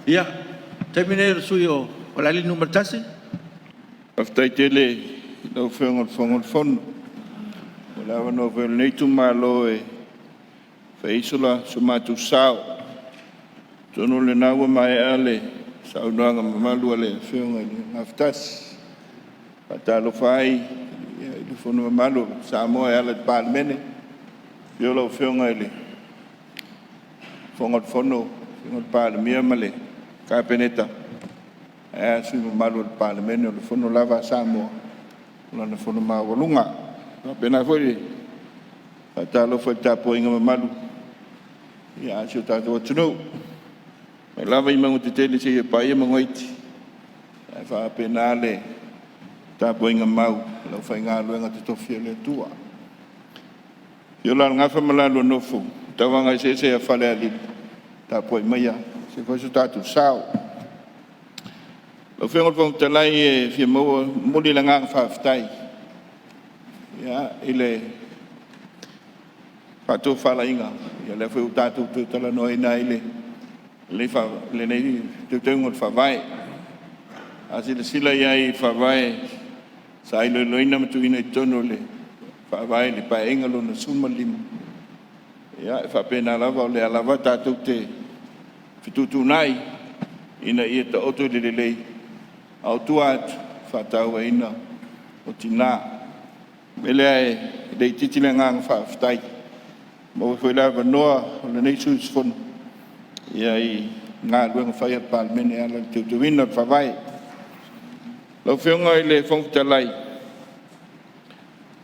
Ia, termine sui o Falealili numero tasi. After tele no fengol fon. Wala no vel nei tu malo e faisula sumatu sao. Tono le nawa mai ale sao nanga malu ale fengol aftas. Patalo fai le fono malu sa mo ale palmene. Yolo fengol fongol fono fengol palmia male kapeneta. Su malu palmene le fono lava sa mo. Lana fono mawalunga. Pena foi patalo foi tapo inga malu. Ya asu tato tuno. Me lava ima ngutitele se pai mangoiti. Fa penale tapo inga mau. Lo fa inga luenga tofia le tua. Yo la ngafa malalo nofo. Tawanga se Falealili. Tapo ia se foi tato sao. Lo fengol fong talai fi mo muli langa fa ftai. Ya ile pato fala inga ya le foi tato tala no ina ile le fa le nei tengol fa vai asil sila ya I fa vai sai lo ina mtu ina tono le fa vai le pa engalo no sumalim ya fa pena lava le lava tato te fitutu nai ina ia ta oto le au tuat fatau ina o tina mele ai dei titile ngang fa ftai mo foi la noa le nei sus fon ia I nga lueng fa ia palmene ala tu wina fa vai lo fionga ile fong talai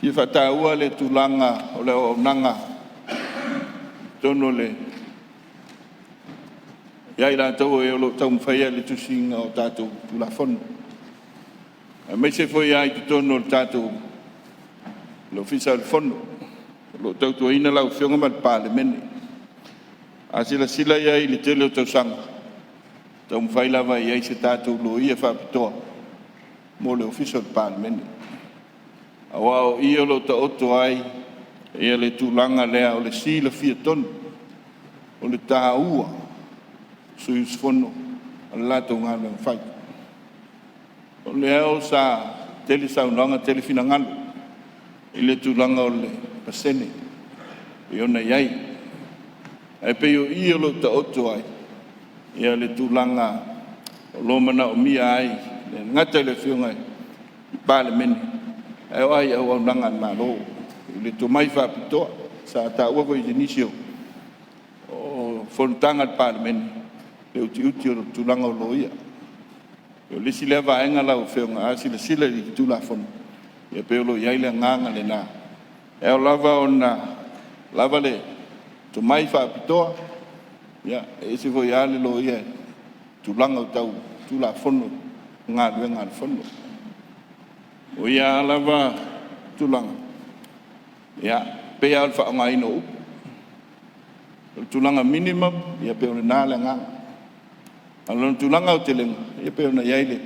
fi fatau le tulanga o le nanga tono le ia ila tau e lo tau fai le tusinga o tatu la fon me se foi ai tono o tatu lo fisa al fondo lo tau tu ina la fionga mal parliament asila sila ia I le tele tau sang tau fai la vai ai se tatu lo ia fa pito mo le official parliament awa ia lo ta oto ai ia le tulanga lea o le sila fia ton o le taua sui sfono alla to ngalo fai o le au sa tele sa unanga tele finangalo ile tulanga o le pasene e ona yai e pe yo I lo ta oto ai ia le tulanga o lomana o mia ai le ngata le fionga parliament e ai au nanga malo ile to mai fa pito sa ta wa ko inisio o fontanga parliament le uti o tulanga o loia. O le sile vaenga la o feonga a sile sile I tula fon. Ia pe o lo iai le nganga le na. E o lava o na lava le to mai fa pitoa. Ia e se vo ia le lo ia tulanga o tau tula fono ngā luenga le fono. O ia lava tulanga. Ia pe al fa ngai no. Tulanga minimum ia pe o na le nganga. Alon tulanga o telenga ia pe ona yaile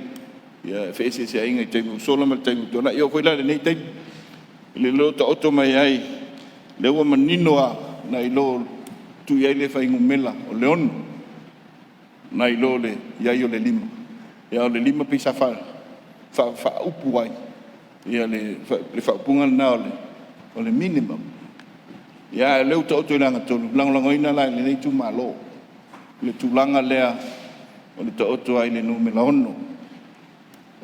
ia fese se ainga te sola mal te tona ia foi la nei te le lo ta oto mai ai le wa manino a na ilo tu yaile fa ingumela o leon na ilo le ia yo le lima ia le lima pisa fa upu ai ia le fa punga na o le minimum ia le ta oto langa to lang ina la le nei tu malo le tulanga lea o le taoto ai le numela ono.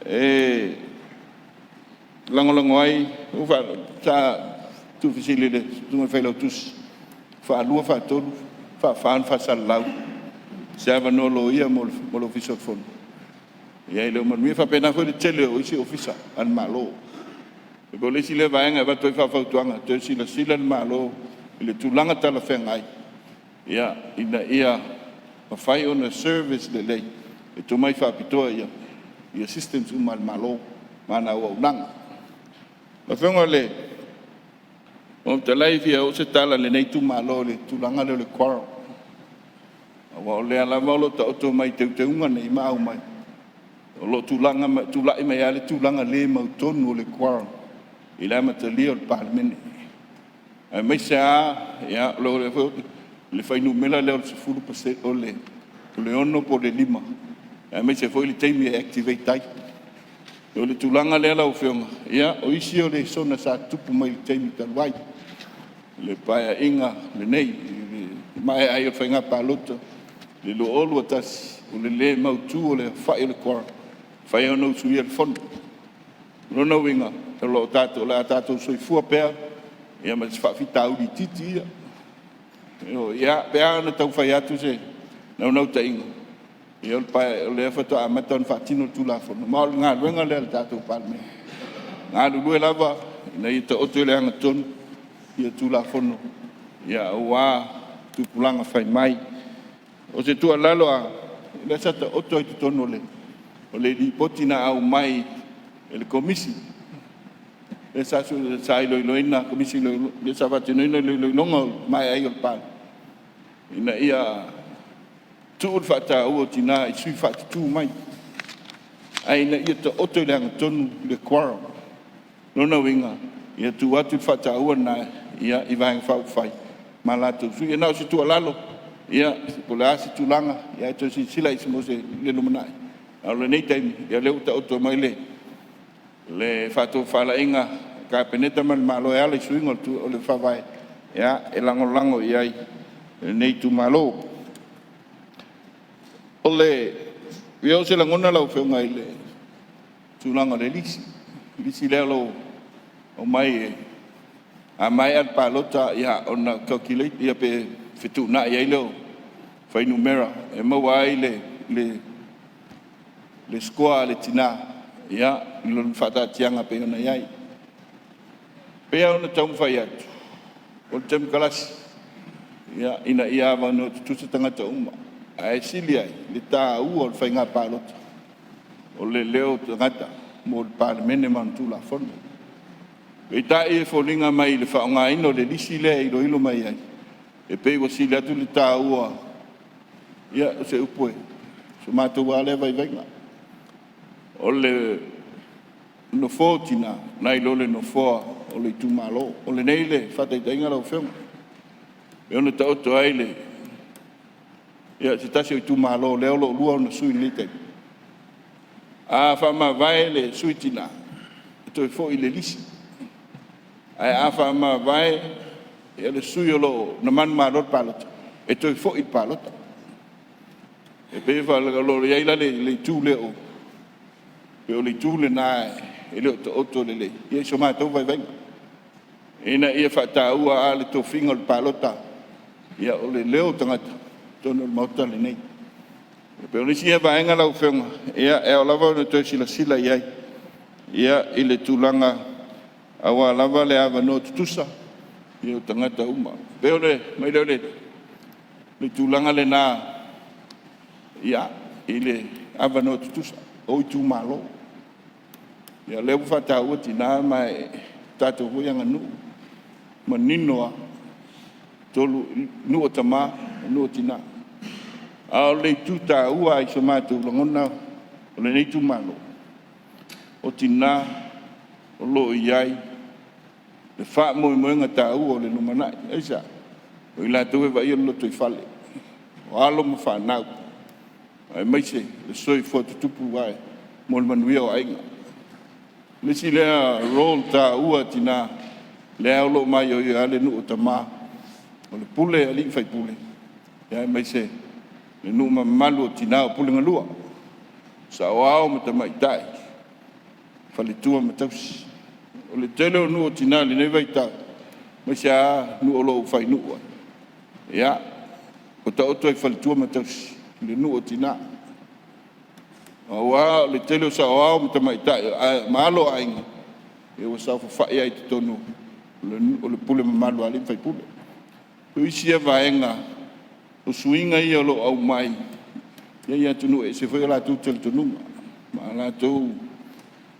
E langolango ai, ufa sa tu fisile le tunga whailau tus, wha alua wha tolu, wha whaan wha salau, se awa no lo ia mo lo fisot fono. Ia i leo manui wha pena koe le tele o isi ofisa an malo. E ko le sile vaenga wa toi wha whautuanga, toi sila sila an malo, i le tulanga tala whengai. Ia, ina ia, ma fai ona service le lei e to mai fa pitoa ia systems mal malo mana o nang ma fenga le o te lai fia o se tala le nei tu malo le tulanga le kwaro wa le ala malo ta o mai te unga nei mau mai o lo tulanga tulai mai ale tulanga le mau tonu le kwaro ila ma te lio parliament e mai sa ia lo le fai numela le o se fulu pase o le o le ono po le lima. E me se foi le teimi e activate tai. O le tulanga le ala o whionga. Ia, o isi o le sona sa tupu mai le teimi talwai. Le paia inga, le nei, mai ai o whainga pālota. Le lo olu atas, o le mautu o le whai o le kora. Whai o nau sui le fono. Rona winga, e lo tato, le a tato soi fua pēr. Ia ma se whawhita uri titi ia. Ia, pēr ana tau whai atu se, nau ta inga. Ia o pai o le whata a matan whatino tula fono. Ma o ngā ruenga le tato palme. Ngā lue lava, ina i ta oto le anga tonu. Ia tula fono. Ia ua tupulanga whai mai. O se tua lalo a, le sata oto i tutono le. O le ripoti na au mai e le komisi. Le sasu le sa iloina, komisi le sa vatinoina iloinonga mai ai o le pāle. Ina ia tuur whata ua tina i sui whata tū mai. Aina ia ta oto i le anga tonu le kwara. Nona winga, ia tu atu whata ua na ia i vahanga whau whai. Ma lato sui, e nao si tua lalo. Ia, po le asi tūlanga, ia e to si sila i si mose le lumanai. Au le nei taimi, ia leu ta oto mai le. Le whato whala inga, ka peneta man malo e ala i suinga o le whawai. Ia, e lango iai, nei tu malo. O le, ia se langona lau whiunga i le tūlanga le lisi. Lisi leo lo o mai e. A mai al palota ia ona calculate ia pe fitu na ia leo. Fai numera e maua ai le score le tina ia lon fata tianga pe ona iai. Pe ona tau fai atu. O tem kalasi. Ia ina ia vano tutu tangata uma. Ai silia le ta u o fai nga palota. O le leo tangata mo le parlemene man tu la fondo. E ta e folinga mai le whaonga ino le lisi le ilo mai ai. E pei wa sili atu le tā ua. Ia se upoe. So mātou wale vai vainga. O le no fōtina, nai lo le no fōa o le tu malo. O le nei le whatai tainga lau whionga. E ona ta oto ai le. Ia se tasi o tu malo leo lo lua ona sui le tei. A whama vai le sui tina. E toi fō i le lisi. Ai afa ma vai e le sui o lo na man ma rot palota. E toi fō i palota. E pe fa lo ia ila le tu le o. Pe o le tu le na e le oto le le. Ia so ma tau vai vai. Ina ia whata ua a le tō whinga le palota. Ia o le leo tangata. Tono le mauta le nei. E pe o nisi ia vaenga lau whenga. Ia e o lava o toi sila iai. Ia i le tūlanga awa lava le ava no tutusa. Ia o tangata uma. Pe o le, mai leo le tūlanga le nā. Ia i le ava no tutusa. O i tū malo. Ia leo whata ua tina mai tātou huianga nu. Ma ninoa. Tolu nu o tamā, nu o tina. Ao le tuta ua i so mātou langona. O le nei tū malo. O tina. O lo iai. Le wha moenga tā ua o le numanai. Eisa. O i la tau e vai o loto i whale. O alo ma whanau. Ai maise, le soi fua tutupu vai. Mo le manuia o ainga. Le si lea roll tā ua tina. Lea o lo mai o i ale nu o tamā. O le pule ali fai pule. Ai maise, le nu ma malu o tina o pule ngalua. Sa o ao ma tamai tai. Fale tua ma tausi. O le tele o nu o tina le nei vai tā. Maise a nu o lo fai nu o. Ia, o ta oto e fale tua ma tausi. Le nu o tina. O a le tele o sa o ao ma tamai tai. Ma alo ainga. E o sa fai ai te tonu. O le pule ma malu ali fai pule. O isi e vaenga. O suinga ia o lo au mai. Ia tunu e se foi la tu tel tunuma. Ma la tu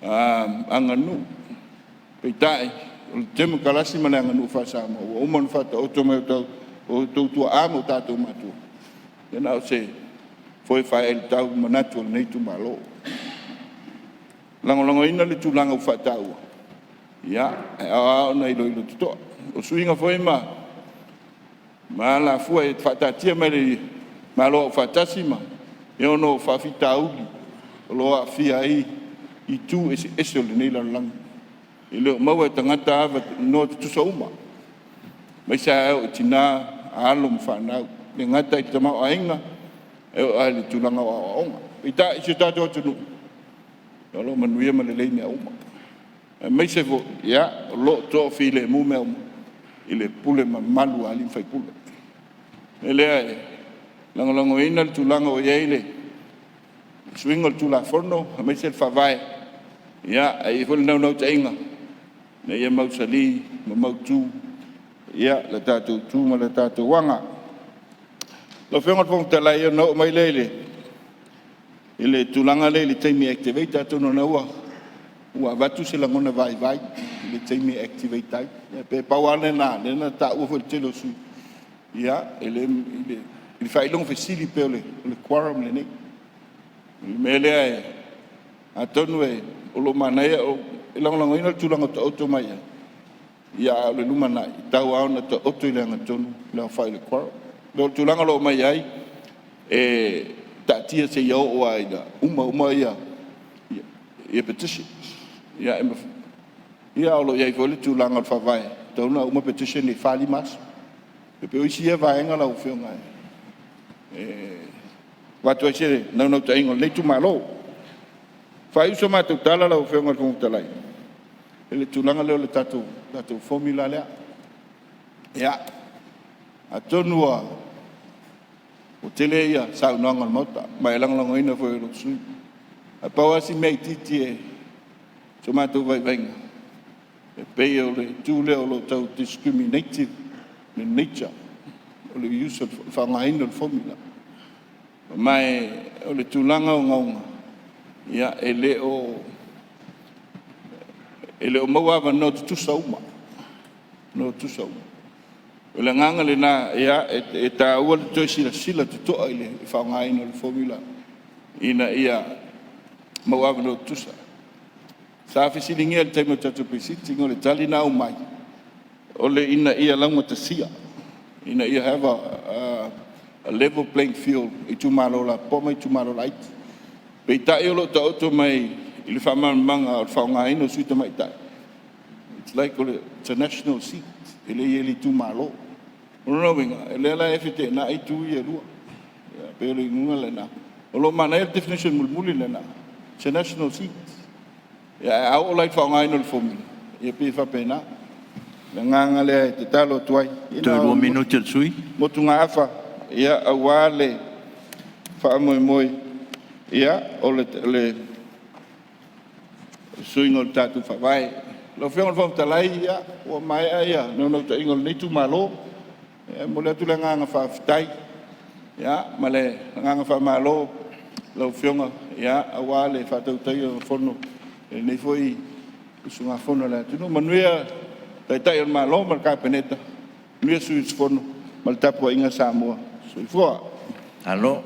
anganu. Peitai. O temu kalasi mana anganu fasa mo. O man fata o to me to o tu amo tato matu. Ia na se foi Faraile tau manatu nei tu malo. Lango ina le tu langa fata u. Ia a na ilo to. O suinga foi ma la fua e fata tia mai Ma lo fatasi ma. E ono fafita uli. Lo a fia ai I tu ese o le nei lang. I leo maua tangata ava no tu sa uma. Mai sa o tina alum whanau. Le ngata I tamau ainga. E o ali tulanga o onga. I ta isi tato atunu. Lo manuia ma le leini a uma. Mai se vo, ya, lo to file mu me uma. I le pule ma malu ali fai pule. E lea e. Langolango ina le tulanga o iaile. Swing o tula forno, mai se whawai. Ia, ai whole nau te inga. Na ia mau sali, ma mau tū. Ia, la tātou tū, ma la tātou wanga. Lo whengat pong talai o nau mai leile. I le tūlanga leile teimi activate tātou no naua. Ua watu se langona vai vai. I le teimi activate tai. Ia, pe pauane nā, nena tā ua whole telo sui. Ia, i le whailong fesili pe o le quorum le nei. Melea e a tonu e o lo manai o ilang ina tulanga to auto mai ia le lumana I tau au na to auto ilanga tonu le fai le kwar lo tulanga lo mai ai e tatia se yo o ai da uma ia petition ia o lo ia fo le tulanga fa vai tonu uma petition ni fali mas pe o isia vai nga la o fionga Watu ai sere, nau te ingo, nei tu malo. Whai uso mātou tala lau whenga kong talai. Ele tūlanga leo le tātou formula lea. Ia, a tonua, o tele ia, sau nanga mauta, mai langlango ina fo ero sui. A pawasi mei titi e, so mātou vai venga. E pei o le tūle o lo tau discriminative, le nature, o le use of whangaina le formula. Mai o le tūlanga o ngaunga. Ia, e le o mauawa no tu sauma. No tu sauma. O le nganga le nā, ia, e tā ua le toi sila te toa i le whaongaina le formula. Ina ia mauawa no tu sa. Sa whisilingia le taimo tatu pesiti, ngō le tali nā umai. O le ina ia launga ta sia. Ina ia have a level playing field I tu malo la poma I tu malo la iti. Pe tai o lo ta oto mai I le whamanga o whaongaina o suita mai tai. It's like it's a national seat. Ele I tu malo. Ono winga, ele la efite na I tu I rua. Pe o le ngunga le na. O lo mana e definition mulmuli le na. It's a national seat. Ia au o lai whaongaina le formula. Ia pe whapena. Le nganga le te talo tuai. Toelupe minuti sui. Motu ngā awha. Ia awale whaamoe ia o le suingo le tātou whawai. Lo whionga wham talai ia o mai ia no te ingo le tu malo. Mo le atu le nganga whaafitai. Ia ma le nganga whaamalo lo whionga ia awale whaatautai o whono. Nei foi usunga whono le atu. Manuia tai o malo ma le kāpeneta. Nuia sui whono ma le tapua inga Samoa. Soifua. Alo.